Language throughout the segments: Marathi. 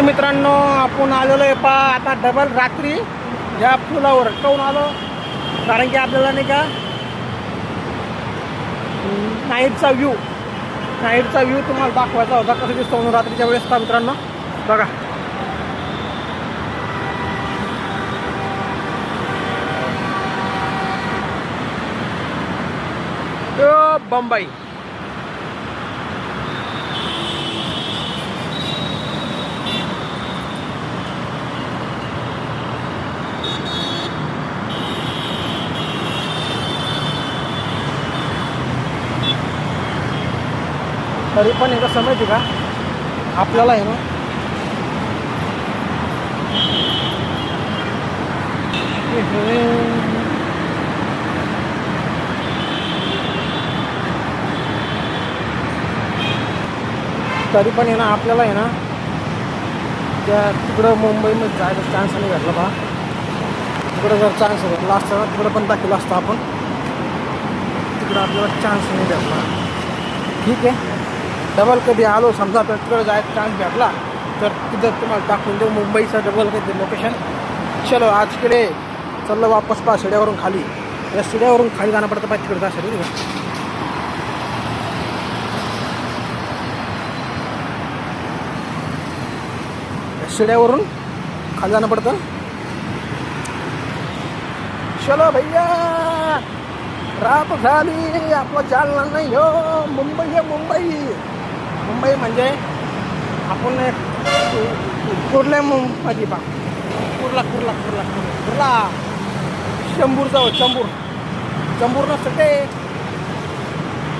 मित्रांनो, आपण आलेलो आहे पा आता डबल रात्री या पुलावर काऊन आलो, कारण की आपल्याला नाही का नाईटचा व्ह्यू तुम्हाला दाखवायचा होता. कसं दिसतो म्हणून रात्रीच्या वेळेस का मित्रांनो बघा. बंबई तरी पण हे कसं माहिती का आपल्याला आहे ना तरी पण आहे ना आपल्याला आहे ना त्या तिकडं मुंबईमध्ये जायचा चान्स नाही भेटला बा. तिकडं जर चान्स भेटला असता ना तिकडं पण दाखवलं असतं आपण. तिकडं आपल्याला चान्स नाही भेटला. ठीक आहे, डबल कधी आलो समजा तर तिकडं जायचा चान्स भेटला तर तिथं तुम्हाला दाखवून देऊ मुंबईचं डबल कधी लोकेशन. चलो आज के लिए चल वापस पा शिड्यावरून खाली. या शिड्यावरून खाली जाणं पडतं पाहिजे तिकडे जायसाठी. शिड्यावरून खाली जाणं पडतं. चलो भैया, रात झाली आपलं चालणार नाही हो. मुंबई आहे मुंबई म्हणजे आपण कुर्ल्या मध्ये पा कुर्ला चंबूर नसतं ते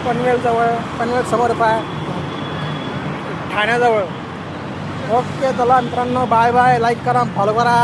पनवेल समोर पाय ठाण्याजवळ. ओके चला मित्रांनो, बाय बाय. लाईक करा, फॉलो करा.